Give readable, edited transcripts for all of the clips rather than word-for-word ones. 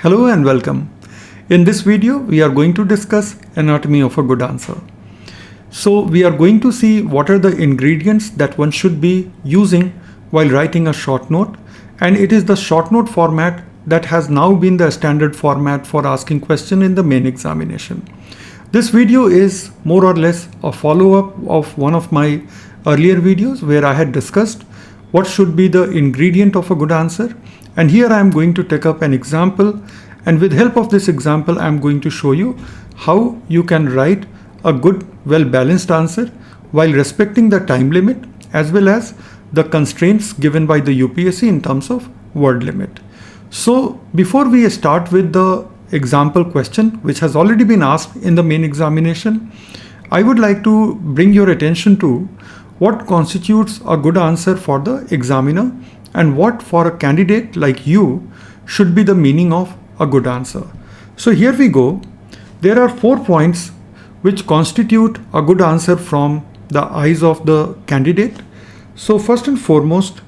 Hello and welcome. In this video, we are going to discuss anatomy of a good answer. So we are going to see what are the ingredients that one should be using while writing a short note, and it is the short note format that has now been the standard format for asking question in the main examination. This video is more or less a follow-up of one of my earlier videos where I had discussed what should be the ingredient of a good answer, and here I am going to take up an example, and with help of this example I am going to show you how you can write a good well-balanced answer while respecting the time limit as well as the constraints given by the UPSC in terms of word limit. So before we start with the example question which has already been asked in the main examination, I would like to bring your attention to what constitutes a good answer for the examiner and what for a candidate like you should be the meaning of a good answer. So here we go. There are 4 points which constitute a good answer from the eyes of the candidate. So first and foremost,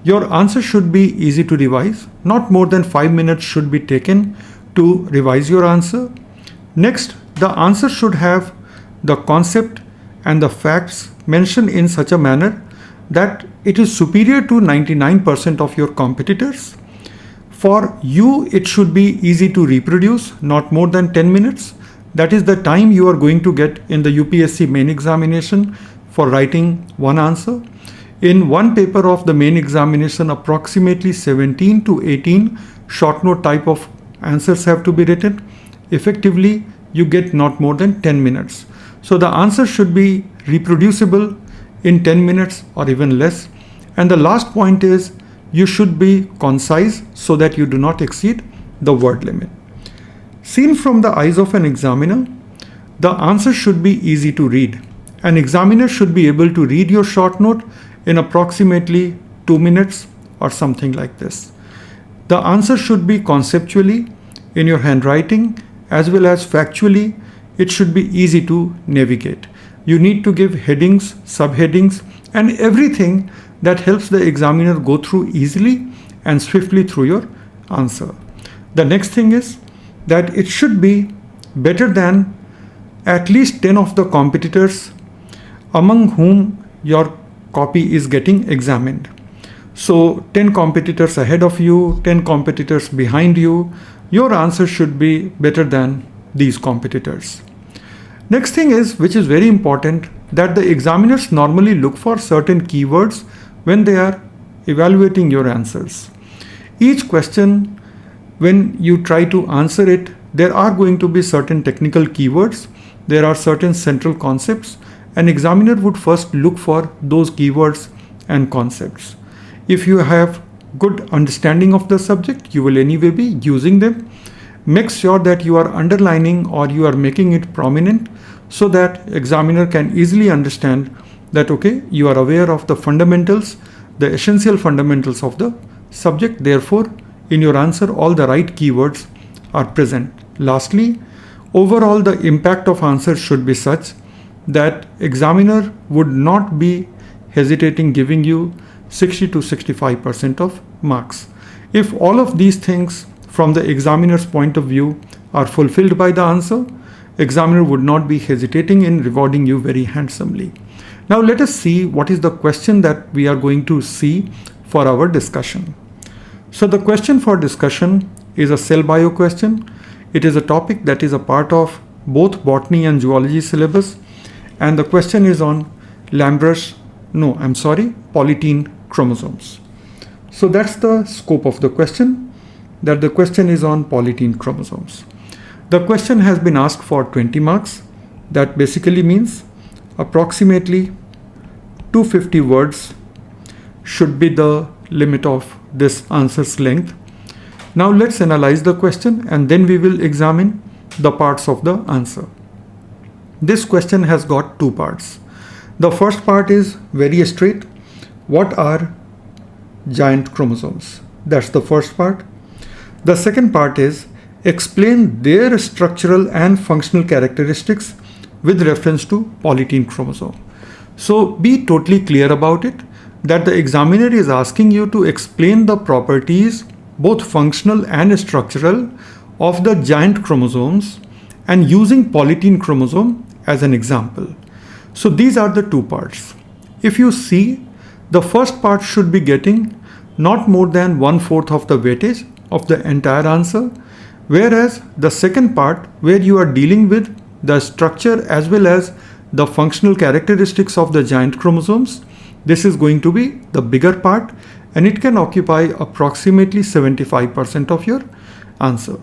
your answer should be easy to revise. Not more than 5 minutes should be taken to revise your answer. Next, the answer should have the concept and the facts mentioned in such a manner that it is superior to 99% of your competitors. For you, it should be easy to reproduce, not more than 10 minutes. That is the time you are going to get in the UPSC main examination for writing one answer. In one paper of the main examination, approximately 17 to 18 short note type of answers have to be written. Effectively, you get not more than 10 minutes. So the answer should be reproducible in 10 minutes or even less. And the last point is you should be concise so that you do not exceed the word limit. Seen from the eyes of an examiner, the answer should be easy to read. An examiner should be able to read your short note in approximately 2 minutes or something like this. The answer should be conceptually in your handwriting as well as factually. It should be easy to navigate. You need to give headings, subheadings, and everything that helps the examiner go through easily and swiftly through your answer. The next thing is that it should be better than at least 10 of the competitors among whom your copy is getting examined. So 10 competitors ahead of you, 10 competitors behind you, your answer should be better than these competitors. Next thing is, which is very important, that the examiners normally look for certain keywords when they are evaluating your answers. Each question, when you try to answer it, there are going to be certain technical keywords, there are certain central concepts. An examiner would first look for those keywords and concepts. If you have good understanding of the subject, you will anyway be using them. Make sure that you are underlining or you are making it prominent so that examiner can easily understand that okay, you are aware of the fundamentals, the essential fundamentals of the subject. Therefore, in your answer, all the right keywords are present. Lastly, overall the impact of answer should be such that examiner would not be hesitating giving you 60 to 65% of marks. If all of these things from the examiner's point of view are fulfilled by the answer, examiner would not be hesitating in rewarding you very handsomely. Now let us see what is the question that we are going to see for our discussion. So the question for discussion is a cell bio question. It is a topic that is a part of both botany and zoology syllabus, and the question is on polytene chromosomes. So that's the scope of the question, that the question is on polytene chromosomes. The question has been asked for 20 marks. That basically means approximately 250 words should be the limit of this answer's length. Now let's analyze the question and then we will examine the parts of the answer. This question has got 2 parts. The first part is very straight. What are giant chromosomes? That's the first part. The second part is explain their structural and functional characteristics with reference to polytene chromosome. So be totally clear about it that the examiner is asking you to explain the properties both functional and structural, of the giant chromosomes and using polytene chromosome as an example. So these are the two parts. If you see, the first part should be getting not more than 1/4 of the weightage of the entire answer, whereas the second part, where you are dealing with the structure as well as the functional characteristics of the giant chromosomes, this is going to be the bigger part, and it can occupy approximately 75% of your answer.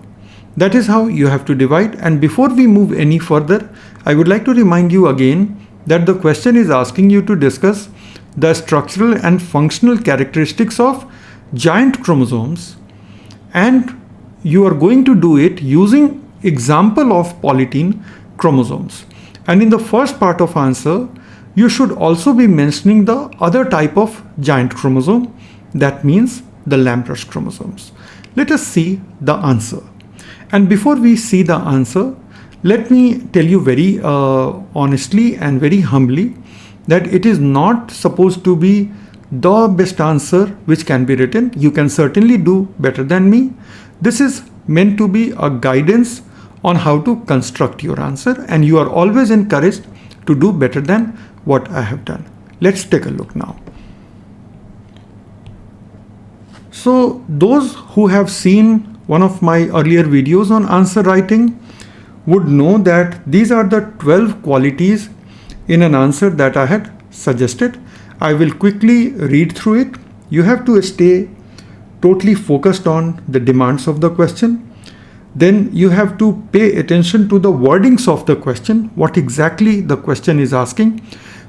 That is how you have to divide. And before we move any further, I would like to remind you again that the question is asking you to discuss the structural and functional characteristics of giant chromosomes, and you are going to do it using example of polytene chromosomes. And in the first part of answer, you should also be mentioning the other type of giant chromosome, that means the Lamprey chromosomes. Let us see the answer. And before we see the answer, let me tell you very honestly and very humbly that it is not supposed to be the best answer which can be written. You can certainly do better than me. This is meant to be a guidance on how to construct your answer, and you are always encouraged to do better than what I have done. Let's take a look now. So those who have seen one of my earlier videos on answer writing would know that these are the 12 qualities in an answer that I had suggested. I will quickly read through it. You have to stay totally focused on the demands of the question. Then you have to pay attention to the wordings of the question, what exactly the question is asking.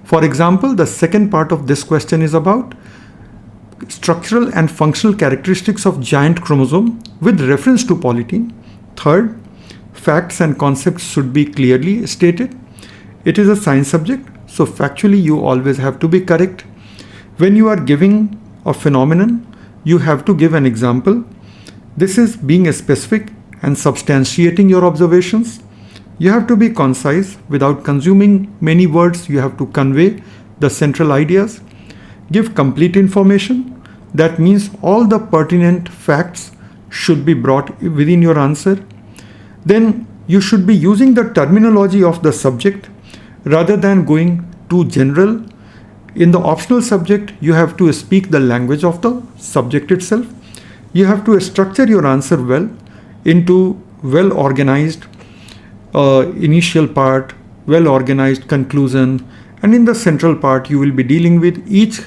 For example, the second part of this question is about structural and functional characteristics of giant chromosome with reference to polytene. Third, facts and concepts should be clearly stated. It is a science subject, so factually you always have to be correct. When you are giving a phenomenon, you have to give an example. This is being specific and substantiating your observations. You have to be concise without consuming many words. You have to convey the central ideas. Give complete information. That means all the pertinent facts should be brought within your answer. Then you should be using the terminology of the subject rather than going too general. In the optional subject, you have to speak the language of the subject itself. You have to structure your answer well into well-organized initial part, well-organized conclusion, and in the central part you will be dealing with each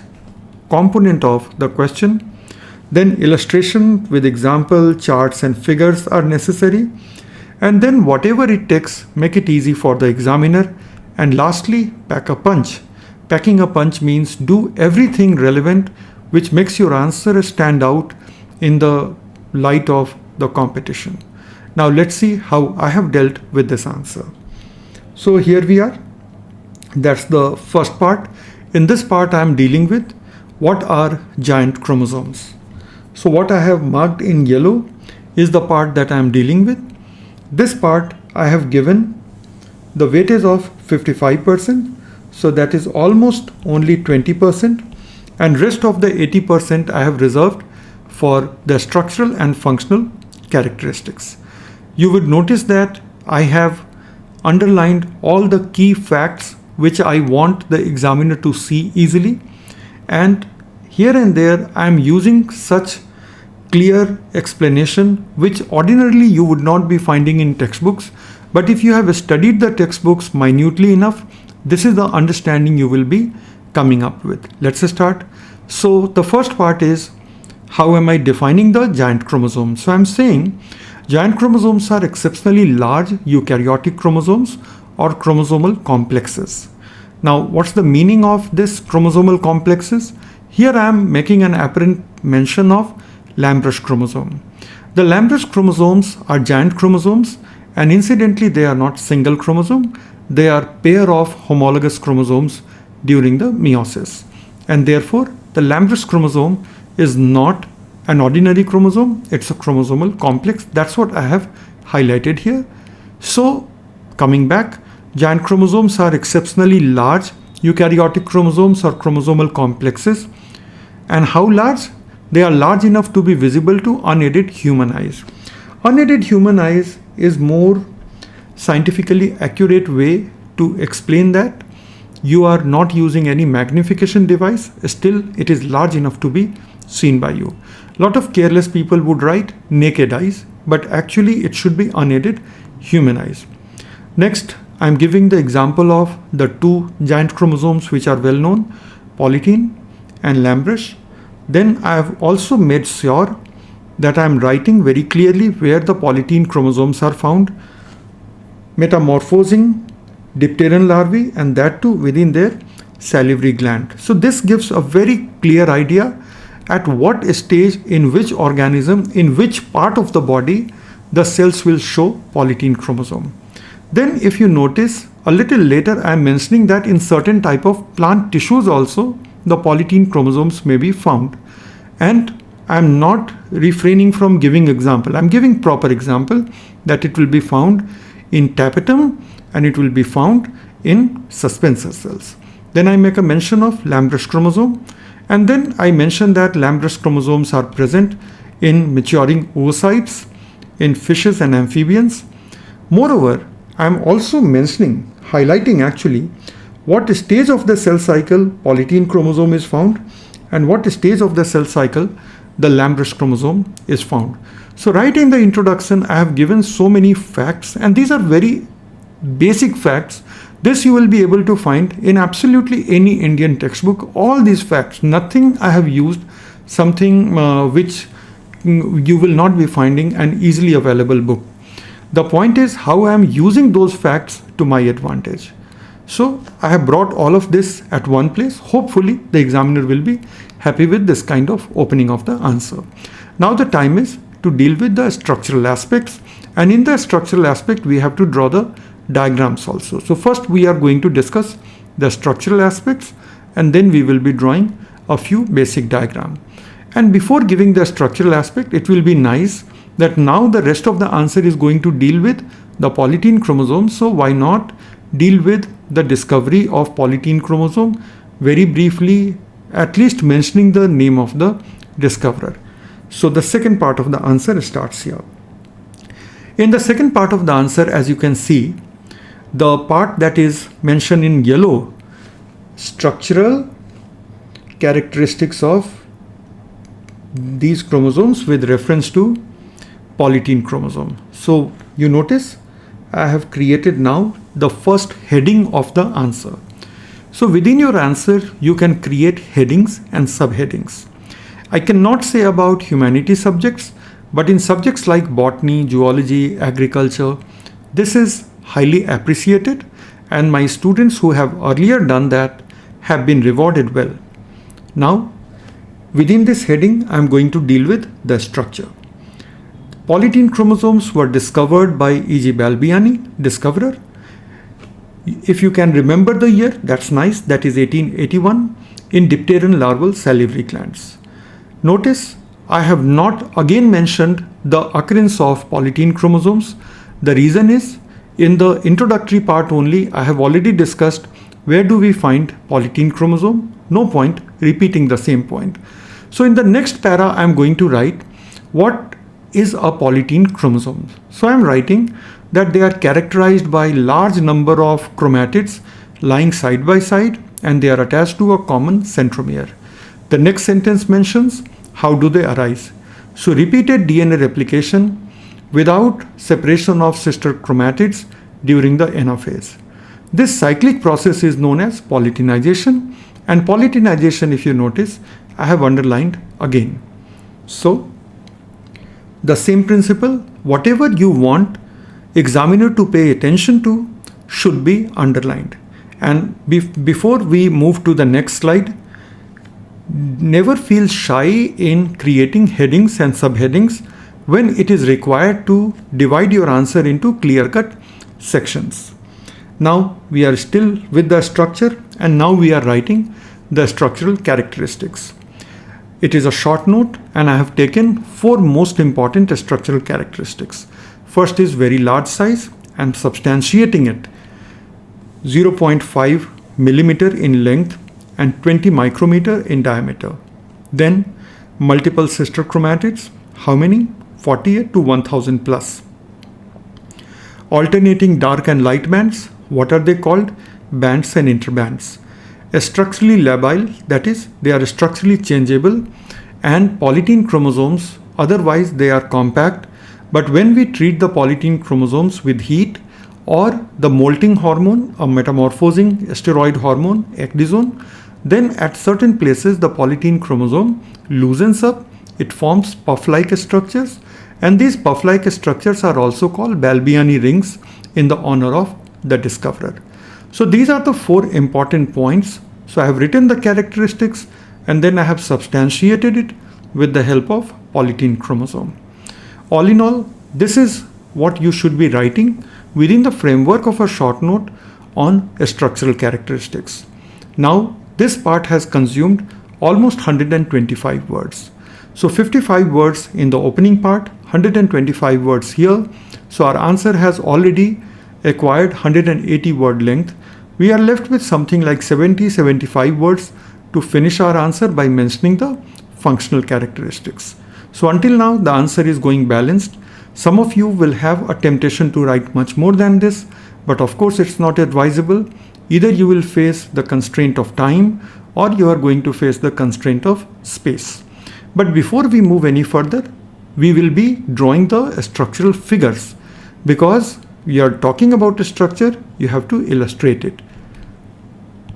component of the question. Then illustration with example, charts and figures are necessary. And then whatever it takes, make it easy for the examiner. And lastly, pack a punch. Packing a punch means do everything relevant which makes your answer stand out in the light of the competition. Now let's see how I have dealt with this answer. So here we are. That's the first part. In this part I am dealing with what are giant chromosomes. So what I have marked in yellow is the part that I am dealing with. This part I have given the weightage of 55%, so that is almost only 20%, and rest of the 80% I have reserved for the structural and functional characteristics. You would notice that I have underlined all the key facts which I want the examiner to see easily, and here and there I am using such clear explanation which ordinarily you would not be finding in textbooks, but if you have studied the textbooks minutely enough, this is the understanding you will be coming up with. Let's start. So the first part is, how am I defining the giant chromosome? So I'm saying giant chromosomes are exceptionally large eukaryotic chromosomes or chromosomal complexes. Now what's the meaning of this chromosomal complexes? Here I am making an apparent mention of Lamprey chromosome. The Lamprey chromosomes are giant chromosomes, and incidentally they are not single chromosome, they are pair of homologous chromosomes during the meiosis, and therefore the Lamprey chromosome is not an ordinary chromosome, it's a chromosomal complex. That's what I have highlighted here. So coming back, giant chromosomes are exceptionally large eukaryotic chromosomes or chromosomal complexes. And how large? They are large enough to be visible to unaided human eyes. Unaided human eyes is more scientifically accurate way to explain that. You are not using any magnification device, still it is large enough to be seen by you. Lot of careless people would write naked eyes, but actually it should be unaided human eyes. Next, I am giving the example of the two giant chromosomes which are well known, polytene and Lambrusch. Then I have also made sure that I am writing very clearly where the polytene chromosomes are found, metamorphosing dipteran larvae, and that too within their salivary gland. So this gives a very clear idea at what stage, in which organism, in which part of the body the cells will show polytene chromosome. Then if you notice a little later, I am mentioning that in certain type of plant tissues also the polytene chromosomes may be found. And I am not refraining from giving example. I am giving proper example that it will be found in tapetum and it will be found in suspensor cells. Then I make a mention of Lambrusch chromosome, and then I mention that Lambrusch chromosomes are present in maturing oocytes, in fishes and amphibians. Moreover, I am also mentioning, highlighting actually, what stage of the cell cycle polytene chromosome is found and what stage of the cell cycle the Lambrusch chromosome is found. So right in the introduction, I have given so many facts, and these are very basic facts. This you will be able to find in absolutely any Indian textbook. All these facts, nothing I have used something which you will not be finding an easily available book. The point is how I am using those facts to my advantage. So I have brought all of this at one place. Hopefully the examiner will be happy with this kind of opening of the answer. Now the time is to deal with the structural aspects, and in the structural aspect we have to draw the diagrams also. So first we are going to discuss the structural aspects, and then we will be drawing a few basic diagrams. And before giving the structural aspect, it will be nice that now the rest of the answer is going to deal with the polytene chromosome. So why not deal with the discovery of polytene chromosome very briefly, at least mentioning the name of the discoverer. So the second part of the answer starts here. In the second part of the answer, as you can see, the part that is mentioned in yellow, structural characteristics of these chromosomes with reference to polytene chromosome. So you notice I have created now the first heading of the answer. So within your answer, you can create headings and subheadings. I cannot say about humanity subjects, but in subjects like botany, zoology, agriculture, this is highly appreciated, and my students who have earlier done that have been rewarded well. Now, within this heading, I am going to deal with the structure. Polytene chromosomes were discovered by E.G. Balbiani, discoverer. If you can remember the year, that's nice, that is 1881, in dipteran larval salivary glands. Notice I have not again mentioned the occurrence of polytene chromosomes. The reason is, in the introductory part only, I have already discussed where do we find polytene chromosome. No point repeating the same point. So in the next para, I am going to write what is a polytene chromosome. So I am writing that they are characterized by large number of chromatids lying side by side, and they are attached to a common centromere. The next sentence mentions how do they arise. So repeated DNA replication without separation of sister chromatids during the anaphase. This cyclic process is known as polytenization, and polytenization, if you notice, I have underlined again. So the same principle, whatever you want examiner to pay attention to should be underlined. And before we move to the next slide, never feel shy in creating headings and subheadings when it is required to divide your answer into clear-cut sections. Now we are still with the structure, and now we are writing the structural characteristics. It is a short note, and I have taken 4 most important structural characteristics. First is very large size and substantiating it, 0.5 millimeter in length and 20 micrometer in diameter. Then Multiple sister chromatids, how many? 48 to 1000 plus. Alternating dark and light bands, what are they called? Bands and interbands. Structurally labile, that is, they are structurally changeable, and polytene chromosomes, otherwise they are compact, but when we treat the polytene chromosomes with heat or the molting hormone, a metamorphosing steroid hormone, ecdysone, then at certain places the polytene chromosome loosens up, it forms puff-like structures, and these puff-like structures are also called Balbiani rings in the honor of the discoverer. So these are the 4 important points. So I have written the characteristics and then I have substantiated it with the help of polytene chromosome. All in all, this is what you should be writing within the framework of a short note on structural characteristics. Now, this part has consumed almost 125 words. So 55 words in the opening part, 125 words here. So our answer has already acquired 180 word length. We are left with something like 70-75 words to finish our answer by mentioning the functional characteristics. So until now the answer is going balanced. Some of you will have a temptation to write much more than this, but of course it's not advisable. Either you will face the constraint of time or you are going to face the constraint of space. But before we move any further, we will be drawing the structural figures, because we are talking about a structure, you have to illustrate it.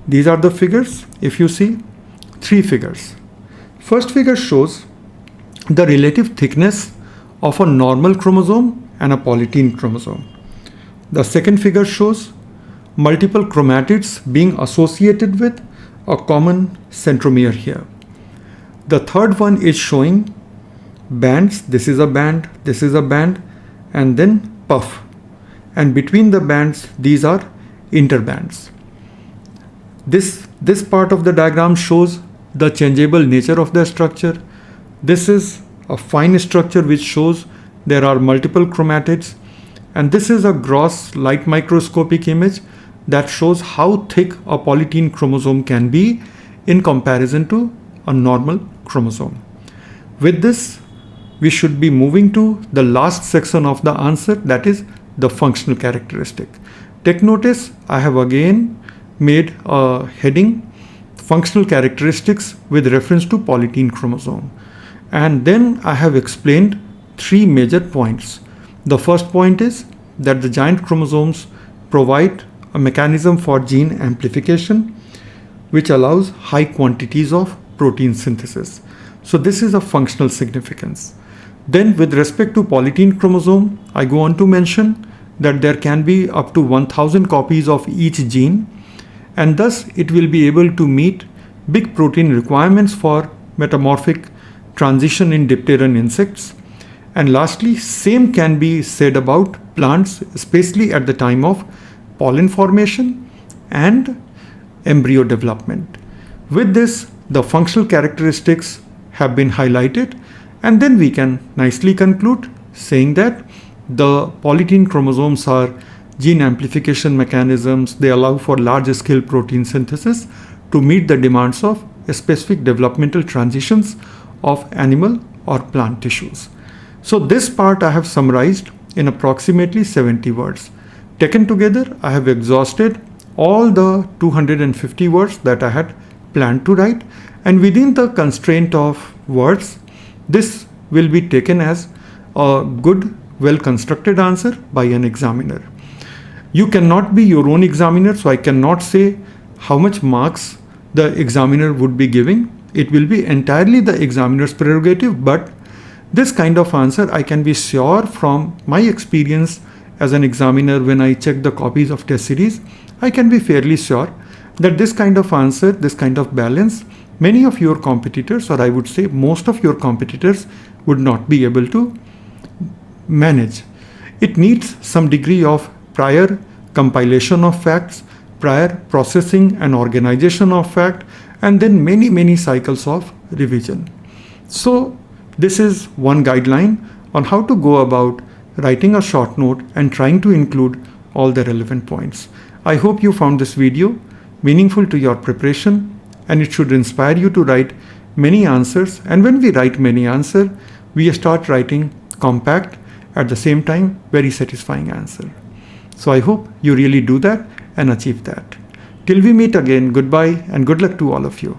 These are the figures. If you see, 3 figures. First figure shows the relative thickness of a normal chromosome and a polytene chromosome. The second figure shows multiple chromatids being associated with a common centromere here. The third one is showing bands. This is a band, this is a band, and then puff. And between the bands, these are interbands. This part of the diagram shows the changeable nature of the structure. This is a fine structure which shows there are multiple chromatids, and this is a gross light microscopic image that shows how thick a polytene chromosome can be in comparison to a normal chromosome. With this, we should be moving to the last section of the answer, that is the functional characteristic. Take notice, I have again made a heading, functional characteristics with reference to polytene chromosome. And then I have explained 3 major points. The first point is that the giant chromosomes provide a mechanism for gene amplification, which allows high quantities of protein synthesis. So this is a functional significance. Then with respect to polytene chromosome, I go on to mention that there can be up to 1000 copies of each gene, and thus it will be able to meet big protein requirements for metamorphic transition in dipteran insects. And lastly, same can be said about plants, especially at the time of pollen formation and embryo development. With this, the functional characteristics have been highlighted, and then we can nicely conclude saying that the polytene chromosomes are gene amplification mechanisms. They allow for large scale protein synthesis to meet the demands of specific developmental transitions of animal or plant tissues. So this part I have summarized in approximately 70 words. Taken together, I have exhausted all the 250 words that I had planned to write, and within the constraint of words, this will be taken as a good, well-constructed answer by an examiner. You cannot be your own examiner, so I cannot say how much marks the examiner would be giving. It will be entirely the examiner's prerogative, but this kind of answer I can be sure from my experience as an examiner when I check the copies of test series, I can be fairly sure that this kind of answer, this kind of balance, many of your competitors, or I would say most of your competitors, would not be able to manage. It needs some degree of prior compilation of facts, prior processing and organization of fact, and then many cycles of revision. So this is one guideline on how to go about writing a short note and trying to include all the relevant points. I hope you found this video meaningful to your preparation, and it should inspire you to write many answers, and when we write many answers, we start writing compact, at the same time very satisfying answer. So I hope you really do that and achieve that. Till we meet again, goodbye and good luck to all of you.